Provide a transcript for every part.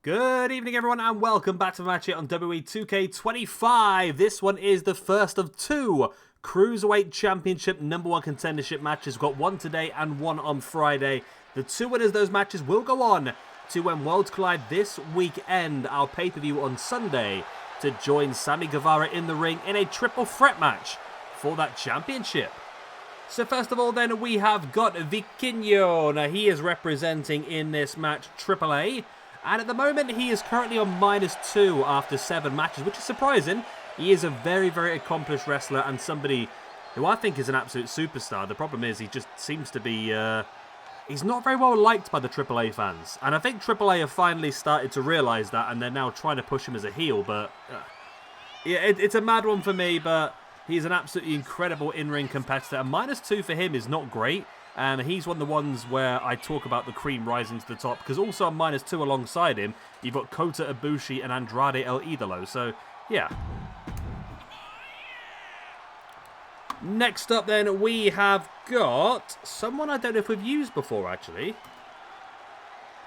Good evening, everyone, and welcome back to the match here on WWE 2K25. This one is the first of two Cruiserweight Championship #1 contendership matches. We've got one today and one on Friday. The two winners of those matches will go on to When Worlds Collide this weekend, our pay-per-view on Sunday, to join Sammy Guevara in the ring in a triple threat match for that championship. So first of all then, we have got Vikingo. Now he is representing in this match AAA. And at the moment, he is currently on -2 after 7 matches, which is surprising. He is a very, very accomplished wrestler and somebody who I think is an absolute superstar. The problem is he just seems to be... he's not very well liked by the AAA fans. And I think AAA have finally started to realise that, and they're now trying to push him as a heel. But yeah, it's a mad one for me, but he's an absolutely incredible in-ring competitor. And -2 for him is not great. And he's one of the ones where I talk about the cream rising to the top, because also on -2 alongside him, you've got Kota Ibushi and Andrade El Idolo. So, yeah. Next up then, we have got someone I don't know if we've used before, actually.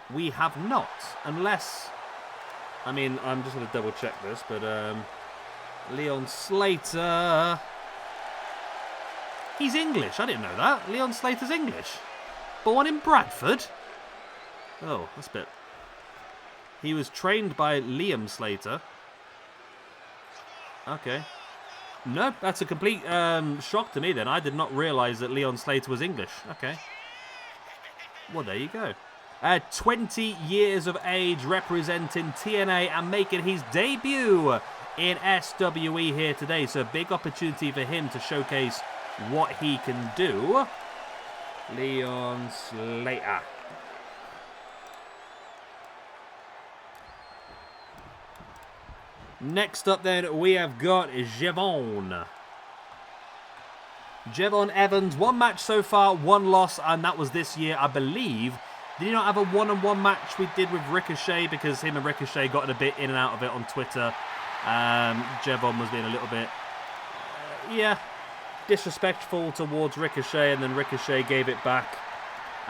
We have not, unless... I mean, I'm just going to double check this, but Leon Slater... He's English. I didn't know that. Leon Slater's English. Born in Bradford? Oh, that's a bit... He was trained by Liam Slater. Okay. No, that's a complete shock to me then. I did not realise that Leon Slater was English. Okay. Well, there you go. 20 years of age, representing TNA and making his debut in SWE here today. So a big opportunity for him to showcase what he can do. Leon Slater. Next up then, we have got Javon. Javon Evans, 1 match so far, 1 loss, and that was this year, I believe. Did he not have a one-on-one match we did with Ricochet? Because him and Ricochet got a bit in and out of it on Twitter. Javon was being a little bit... yeah... disrespectful towards Ricochet, and then Ricochet gave it back,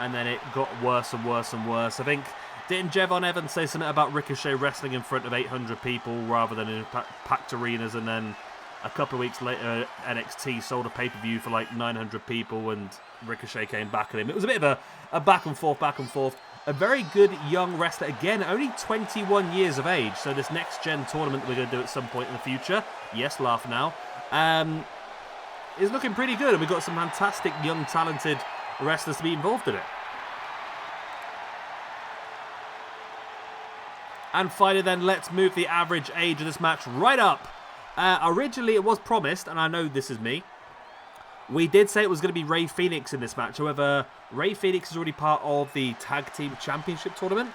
and then it got worse and worse and worse. I think, didn't Javon Evans say something about Ricochet wrestling in front of 800 people rather than in packed arenas, and then a couple of weeks later NXT sold a pay-per-view for like 900 people and Ricochet came back at him. It was a bit of a back and forth. A very good young wrestler, again, only 21 years of age, so this next gen tournament that we're going to do at some point in the future, yes, laugh now, is looking pretty good, and we've got some fantastic young talented wrestlers to be involved in it. And finally then, let's move the average age of this match right up. Originally it was promised, and I know this is me, we did say it was going to be Rey Fenix in this match. However, Rey Fenix is already part of the Tag Team Championship tournament,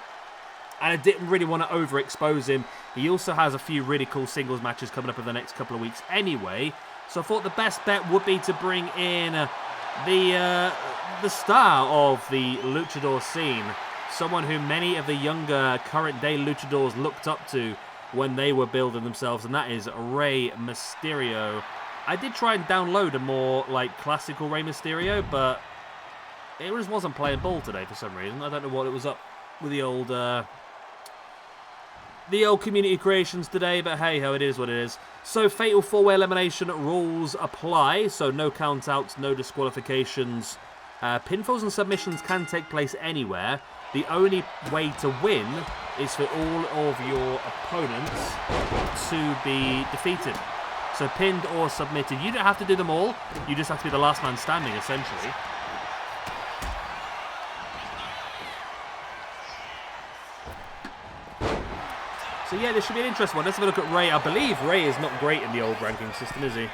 and I didn't really want to overexpose him. He also has a few really cool singles matches coming up in the next couple of weeks anyway. So I thought the best bet would be to bring in the star of the luchador scene, someone who many of the younger current-day luchadors looked up to when they were building themselves, and that is Rey Mysterio. I did try and download a more like classical Rey Mysterio, but it just wasn't playing ball today for some reason. I don't know what it was up with the old community creations today, but hey ho, it is what it is. So fatal 4-way elimination rules apply, so no countouts, no disqualifications. Pinfalls and submissions can take place anywhere. The only way to win is for all of your opponents to be defeated. So pinned or submitted. You don't have to do them all, you just have to be the last man standing, essentially. So yeah, this should be an interesting one. Let's have a look at Rey. I believe Rey is not great in the old ranking system, is he?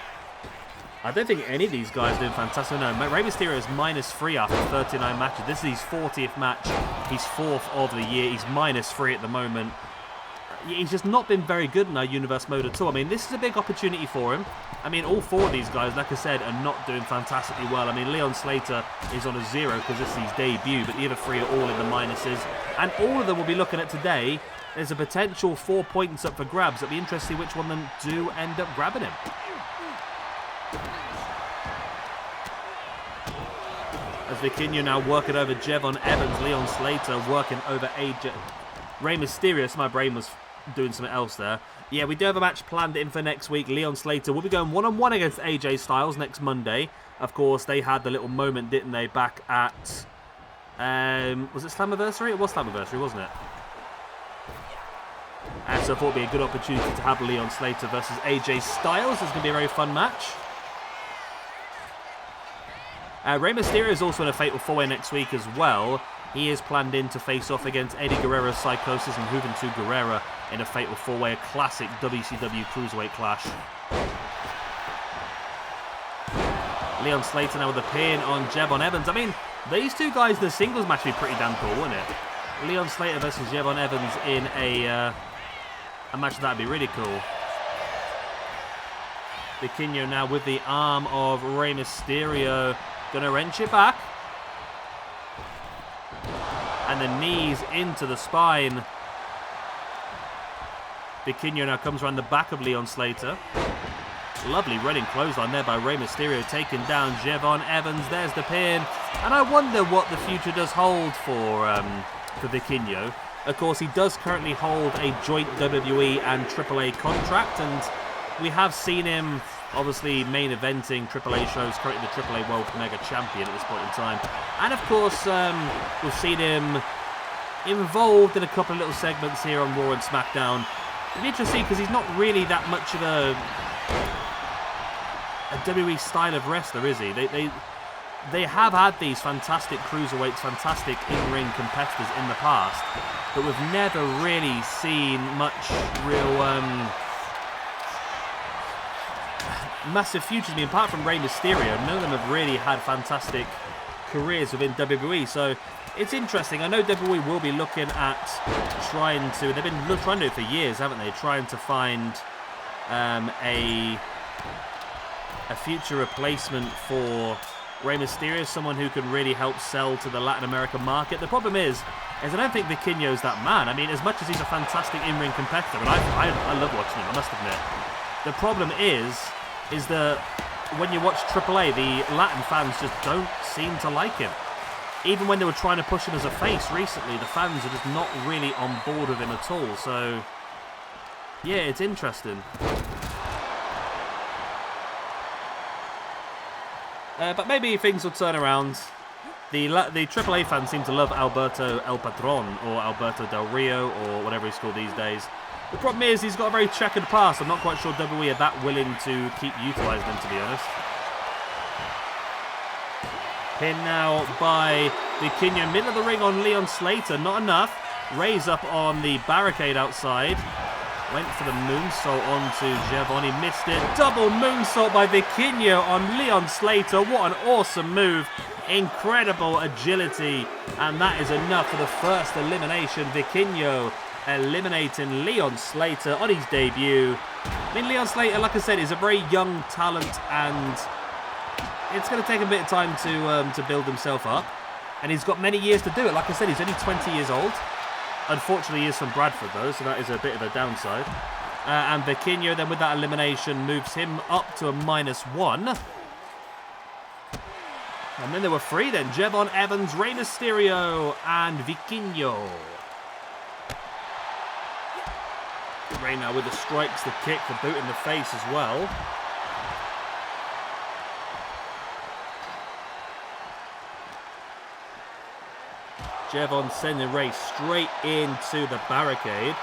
I don't think any of these guys are doing fantastic. No, Rey Mysterio is -3 after 39 matches. This is his 40th match. He's 4th of the year. He's -3 at the moment. He's just not been very good in our Universe mode at all. I mean, this is a big opportunity for him. I mean, all 4 of these guys, like I said, are not doing fantastically well. I mean, Leon Slater is on a 0 because this is his debut, but the other 3 are all in the minuses. And all of them we'll be looking at today. There's a potential 4 points up for grabs. It'll be interesting which one of them do end up grabbing him. As Vikingo now working over Javon Evans, Leon Slater working over AJ. Rey Mysterio, so my brain was doing something else there. Yeah, we do have a match planned in for next week. Leon Slater will be going one-on-one against AJ Styles next Monday. Of course, they had the little moment, didn't they, back at... was it Slammiversary? It was Slammiversary, wasn't it? And so I thought it would be a good opportunity to have Leon Slater versus AJ Styles. It's going to be a very fun match. Rey Mysterio is also in a Fatal 4-Way next week as well. He is planned in to face off against Eddie Guerrero's Psychosis and Juventud Guerrera in a Fatal 4-Way, a classic WCW Cruiserweight clash. Leon Slater now with a pin on Jevon Evans. I mean, these two guys in the singles match would be pretty damn cool, wouldn't it? Leon Slater versus Jevon Evans in a match that would be really cool. Vikingo now with the arm of Rey Mysterio. Gonna wrench it back. And the knees into the spine. Vikingo now comes around the back of Leon Slater. Lovely running clothesline there by Rey Mysterio, taking down Jevon Evans. There's the pin. And I wonder what the future does hold for Vikingo. Of course, he does currently hold a joint WWE and AAA contract, and we have seen him obviously main eventing AAA shows, currently the AAA World Mega Champion at this point in time. And of course, we've seen him involved in a couple of little segments here on Raw and SmackDown. It'd be interesting because he's not really that much of a WWE style of wrestler, is he? They have had these fantastic cruiserweights, fantastic in-ring competitors in the past, but we've never really seen much real massive futures. I mean, apart from Rey Mysterio, none of them have really had fantastic careers within WWE. So it's interesting. I know WWE will be looking at trying to. They've been trying to do it for years, haven't they? Trying to find a future replacement for Rey Mysterio, someone who can really help sell to the Latin American market. The problem is I don't think Vikingo's that man. I mean, as much as he's a fantastic in-ring competitor, and I love watching him, I must admit. The problem is that when you watch AAA, the Latin fans just don't seem to like him. Even when they were trying to push him as a face recently, the fans are just not really on board with him at all. So, yeah, it's interesting. But maybe things will turn around. The AAA fans seem to love Alberto El Patron, or Alberto Del Rio, or whatever he's called these days. The problem is he's got a very checkered past. I'm not quite sure WWE are that willing to keep utilising him, to be honest. Pin now by Vikingo, middle of the ring on Leon Slater. Not enough. Rey's up on the barricade outside. Went for the moonsault onto Jevon. He missed it. Double moonsault by Vikingo on Leon Slater. What an awesome move. Incredible agility. And that is enough for the first elimination. Vikingo eliminating Leon Slater on his debut. I mean, Leon Slater, like I said, is a very young talent, and it's going to take a bit of time to build himself up. And he's got many years to do it. Like I said, he's only 20 years old. Unfortunately, he is from Bradford, though, so that is a bit of a downside. And Vikingo, then with that elimination, moves him up to a -1. And then there were 3 then. Jevon Evans, Rey Mysterio, and Vikingo. Rey now with the strikes, the kick, the boot in the face as well. Jevon sending Rey straight into the barricade.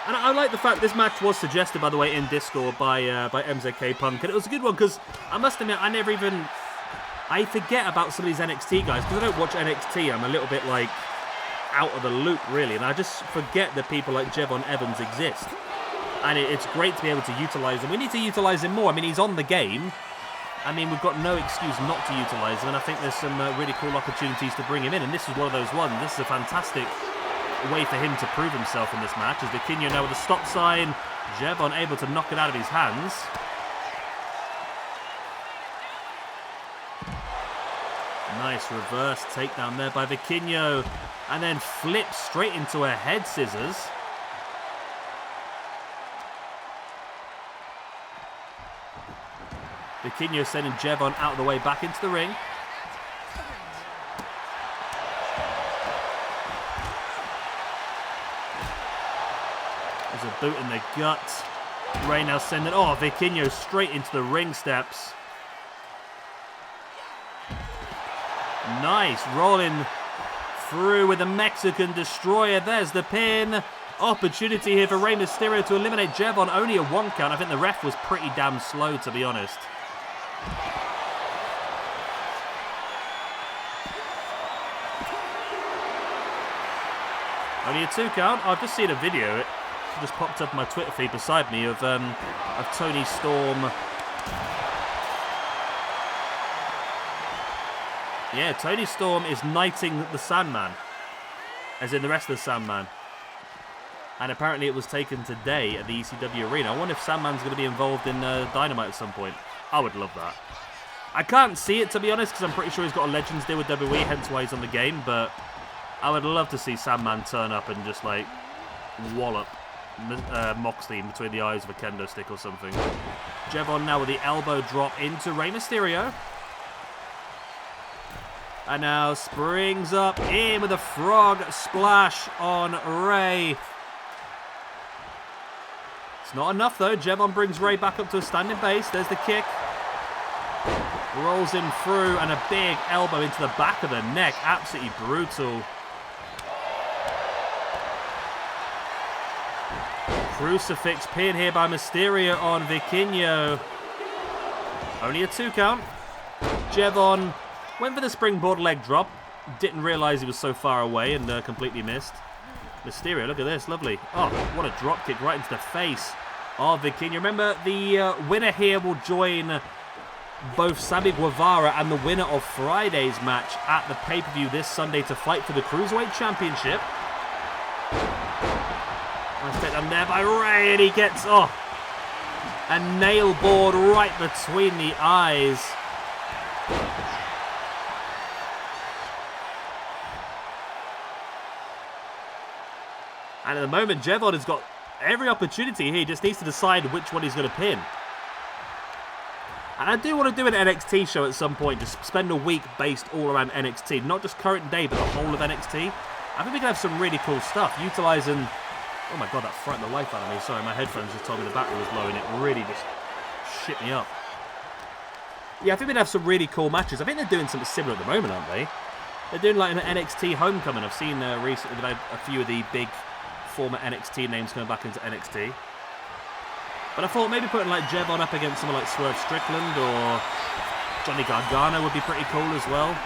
And I like the fact this match was suggested, by the way, in Discord by MZK Punk. And it was a good one because I must admit, I forget about some of these NXT guys because I don't watch NXT. I'm a little bit like out of the loop, really. And I just forget that people like Jevon Evans exist. And it's great to be able to utilise him. We need to utilise him more. I mean, he's on the game. I mean, we've got no excuse not to utilise him, and I think there's some really cool opportunities to bring him in, and this is one of those ones. This is a fantastic way for him to prove himself in this match, as Vikingo now with a stop sign. Jevon able to knock it out of his hands. Nice reverse takedown there by Vikingo, and then flips straight into a head scissors. Vikingo sending Jevon out of the way back into the ring. There's a boot in the gut. Rey now sending... Oh, Vikingo straight into the ring steps. Nice. Rolling through with the Mexican Destroyer. There's the pin. Opportunity here for Rey Mysterio to eliminate Jevon. Only a 1 count. I think the ref was pretty damn slow, to be honest. Only a 2 count. I've just seen a video. It just popped up on my Twitter feed beside me of Tony Storm. Yeah, Tony Storm is knighting the Sandman, as in the rest of the Sandman. And apparently it was taken today at the ECW arena. I wonder if Sandman's going to be involved in Dynamite at some point. I would love that. I can't see it, to be honest, because I'm pretty sure he's got a Legends deal with WWE, hence why he's on the game. But I would love to see Sandman turn up and just, like, wallop Moxley in between the eyes with a kendo stick or something. Jevon now with the elbow drop into Rey Mysterio. And now springs up in with a frog splash on Rey. It's not enough though. Jevon brings Rey back up to a standing base. There's the kick. Rolls him through and a big elbow into the back of the neck. Absolutely brutal. Crucifix pin here by Mysterio on Vikingo. Only a 2 count. Jevon went for the springboard leg drop. Didn't realise he was so far away and completely missed. Mysterio, look at this. Lovely. Oh, what a drop kick right into the face of Vikingo. Remember, the winner here will join both Sammy Guevara and the winner of Friday's match at the pay-per-view this Sunday to fight for the Cruiserweight Championship. Nice take down there by Rey, and he gets, a nail board right between the eyes. And at the moment, Jevon has got every opportunity here. He just needs to decide which one he's going to pin. And I do want to do an NXT show at some point. Just spend a week based all around NXT. Not just current day, but the whole of NXT. I think we can have some really cool stuff. Utilising... Oh my god, that frightened the life out of me. Sorry, my headphones just told me the battery was low and it really just shit me up. Yeah, I think we'd have some really cool matches. I think they're doing something similar at the moment, aren't they? They're doing like an NXT Homecoming. I've seen recently that a few of the big former NXT names coming back into NXT. But I thought maybe putting like Jevon up against someone like Swerve Strickland or Johnny Gargano would be pretty cool as well.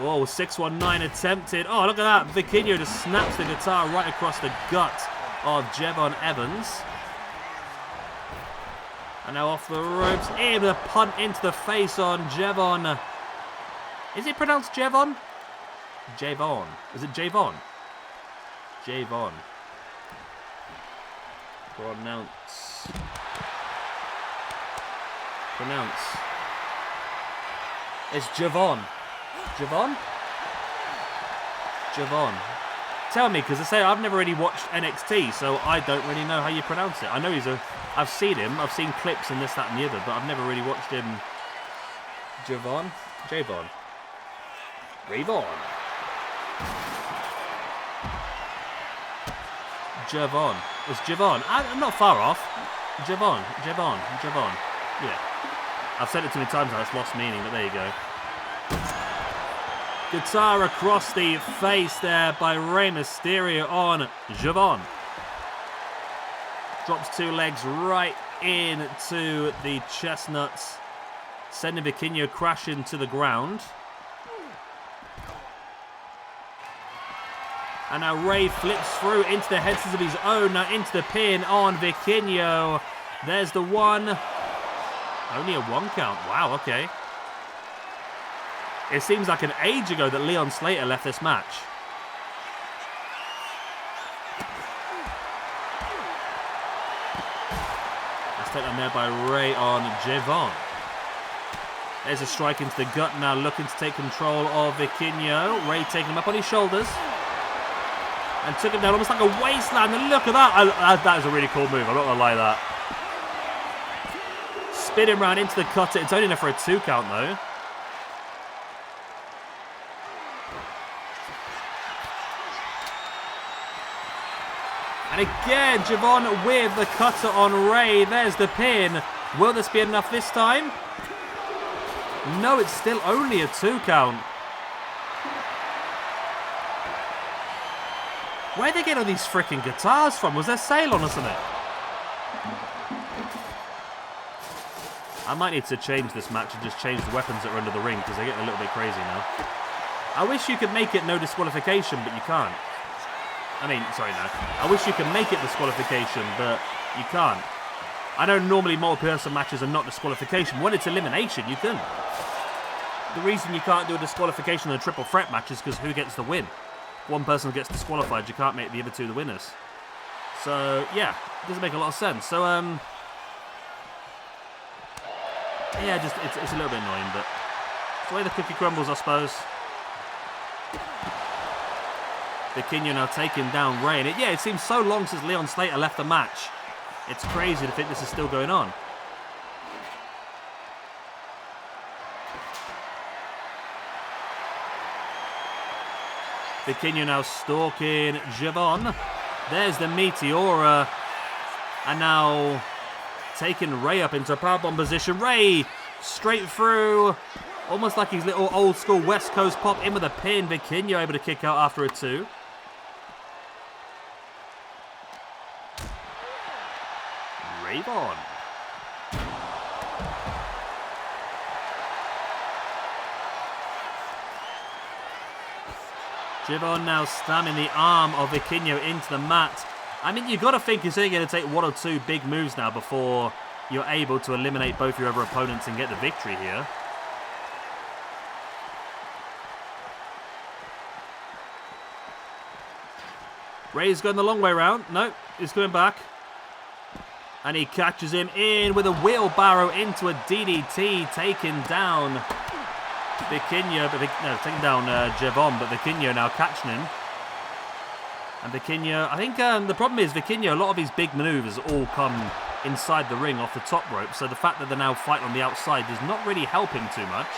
Oh, 619 attempted. Oh, look at that. Vikingo just snaps the guitar right across the gut of Jevon Evans. And now off the ropes. In with a punt into the face on Jevon. Is it pronounced Jevon? Javon. Is it Javon? Javon. Pronounce. It's Javon. Javon? Javon. Tell me, because I say I've never really watched NXT, so I don't really know how you pronounce it. I know I've seen him, I've seen clips and this, that, and the other, but I've never really watched him. Javon? Javon. Rayvon. Javon. It's Javon. I'm not far off. Javon. Yeah. I've said it too many times now, it's lost meaning, but there you go. Guitar across the face there by Rey Mysterio on Javon. Drops 2 legs right into the chestnuts, sending Vikingo crashing to the ground. And now Rey flips through into the headsets of his own, now into the pin on Vikingo. There's the 1. Only a 1 count. Wow, okay. It seems like an age ago that Leon Slater left this match. Let's take that there by Rey on Jevon. There's a strike into the gut now, looking to take control of Vikingo. Rey taking him up on his shoulders. And took him down almost like a wasteland. And look at that. That is a really cool move. I'm not going to lie that. Spin him round into the cutter. It's only enough for a 2 count though. And again, Javon with the cutter on Rey. There's the pin. Will this be enough this time? No, it's still only a 2 count. Where'd they get all these freaking guitars from? Was there a sale on or something? I might need to change this match and just change the weapons that are under the ring because they're getting a little bit crazy now. I wish you could make it no disqualification, but you can't. I mean, sorry, no. I wish you could make it disqualification, but you can't. I know normally multi-person matches are not disqualification. When it's elimination, you can. The reason you can't do a disqualification in a triple threat match is because who gets the win? One person gets disqualified, you can't make the other two the winners. So, yeah, it doesn't make a lot of sense. So, yeah, just it's a little bit annoying, but it's the way the cookie crumbles, I suppose. Vikingo now taking down Rey. And it seems so long since Leon Slater left the match. It's crazy to think this is still going on. Vikingo now stalking Javon. There's the Meteora. And now taking Rey up into a powerbomb position. Rey straight through. Almost like his little old school West Coast pop in with a pin. Vikingo able to kick out after a 2. Ravon. Javon now slamming the arm of Vikingo into the mat. I mean, you've got to think he's only going to take 1 or 2 big moves now before you're able to eliminate both your other opponents and get the victory here. Rey's going the long way around. No, he's coming back. And he catches him in with a wheelbarrow into a DDT, taking down Vikingo, taking down Javon, but Vikingo now catching him. And Vikingo, I think the problem is Vikingo, a lot of his big maneuvers all come inside the ring off the top rope, so the fact that they're now fighting on the outside does not really help him too much.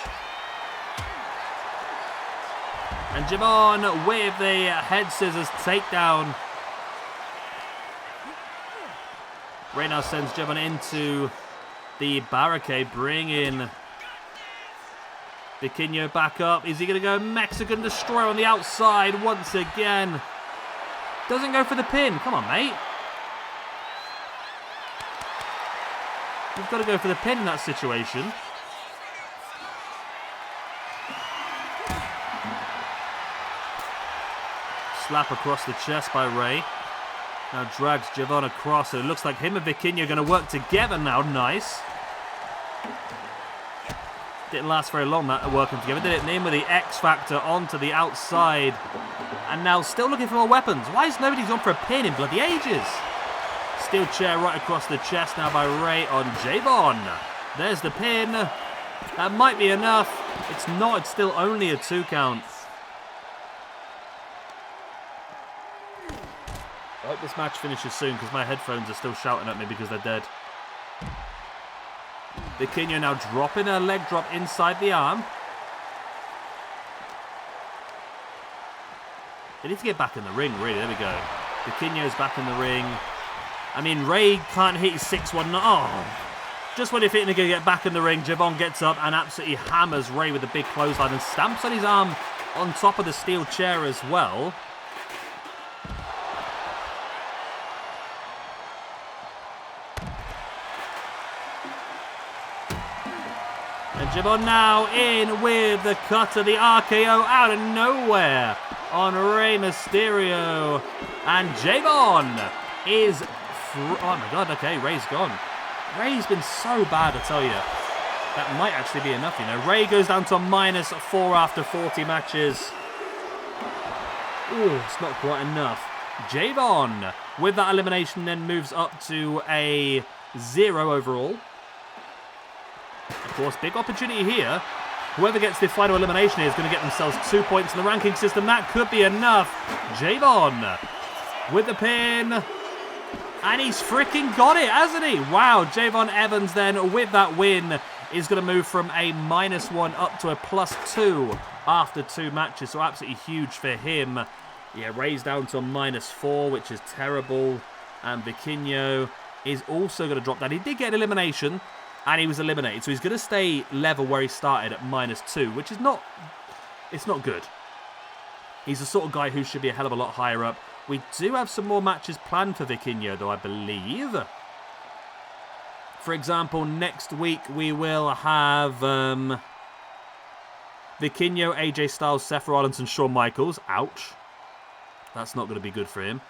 And Javon with the head scissors takedown. Rey now sends Javon into the barricade, bringing Vikingo back up. Is he going to go Mexican Destroyer on the outside once again? Doesn't go for the pin. Come on, mate. You've got to go for the pin in that situation. Slap across the chest by Rey. Now drags Javon across. So it looks like him and Vikingo are going to work together now. Nice. Didn't last very long, that working together, did it? In with the X Factor onto the outside. And now still looking for more weapons. Why is nobody gone for a pin in bloody ages? Steel chair right across the chest now by Rey on Javon. There's the pin. That might be enough. It's not. It's still only a 2 count. I hope this match finishes soon because my headphones are still shouting at me because they're dead. Vikingo now dropping a leg drop inside the arm. They need to get back in the ring, really. There we go. Vikingo's back in the ring. I mean, Rey can't hit his 6-1. Oh. Just when you're thinking they're going to get back in the ring, Javon gets up and absolutely hammers Rey with a big clothesline and stamps on his arm on top of the steel chair as well. And Javon now in with the cutter, the RKO out of nowhere on Rey Mysterio. And Javon is... Oh my god, okay, Rey's gone. Rey's been so bad, I tell you. That might actually be enough, you know. Rey goes down to a -4 after 40 matches. Ooh, it's not quite enough. Javon, with that elimination, then moves up to a 0 overall. Of course, big opportunity here. Whoever gets the final elimination here is going to get themselves 2 points in the ranking system. That could be enough. Javon with the pin. And he's freaking got it, hasn't he? Wow, Javon Evans then with that win is going to move from a -1 up to a +2 after 2 matches. So absolutely huge for him. Yeah, Rey's down to a -4, which is terrible. And Vikingo is also going to drop down. He did get an elimination, and he was eliminated. So he's going to stay level where he started at -2, which is not... It's not good. He's the sort of guy who should be a hell of a lot higher up. We do have some more matches planned for Vikingo, though, I believe. For example, next week we will have Vikingo, AJ Styles, Seth Rollins, and Shawn Michaels. Ouch. That's not going to be good for him.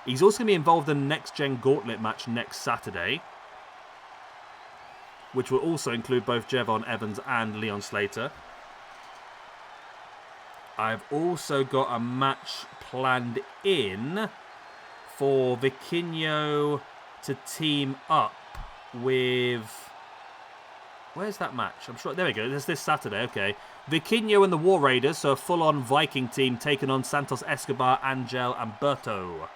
He's also going to be involved in the next-gen gauntlet match next Saturday, which will also include both Javon Evans and Leon Slater. I've also got a match planned in for Vikingo to team up with... Where's that match? I'm sure... There we go. It's this Saturday. Okay. Vikingo and the War Raiders, so a full-on Viking team taking on Santos Escobar, Angel, and Berto.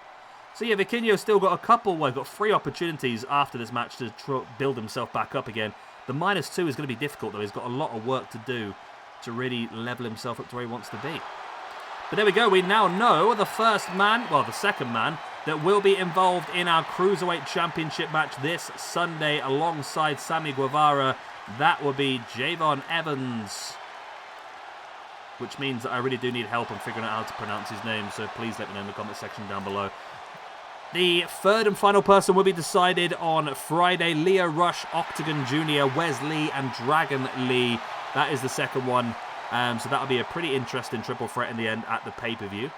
So yeah, Vikingo's still got a couple... Well, got 3 opportunities after this match to build himself back up again. The -2 is going to be difficult, though. He's got a lot of work to do to really level himself up to where he wants to be. But there we go. We now know the first man, well, the second man, that will be involved in our Cruiserweight Championship match this Sunday alongside Sammy Guevara. That will be Javon Evans. Which means that I really do need help on figuring out how to pronounce his name, so please let me know in the comment section down below. The third and final person will be decided on Friday. Leo Rush, Octagon Jr., Wesley, and Dragon Lee. That is the second one. So that'll be a pretty interesting triple threat in the end at the pay-per-view.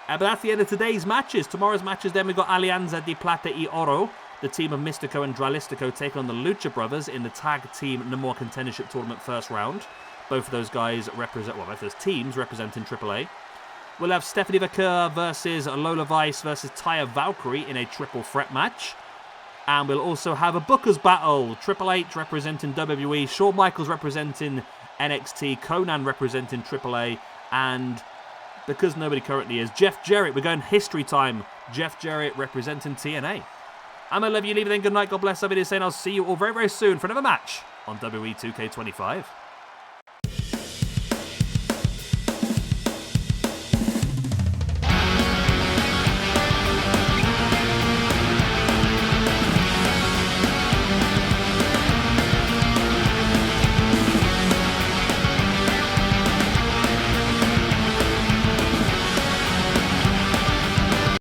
But that's the end of today's matches. Tomorrow's matches, then we've got Alianza de Plata y Oro. The team of Mystico and Dralistico take on the Lucha Brothers in the Tag Team #1 Contendership Tournament first round. Both of those guys represent, well, both of those teams representing AAA. We'll have Stephanie Vaquer versus Lola Vice versus Taya Valkyrie in a triple threat match. And we'll also have a Booker's Battle. Triple H representing WWE, Shawn Michaels representing NXT, Conan representing AAA, and because nobody currently is, Jeff Jarrett. We're going history time. Jeff Jarrett representing TNA. I'm going to love you, leave it then. Good night. God bless. I'll be saying I'll see you all very, very soon for another match on WWE 2K25.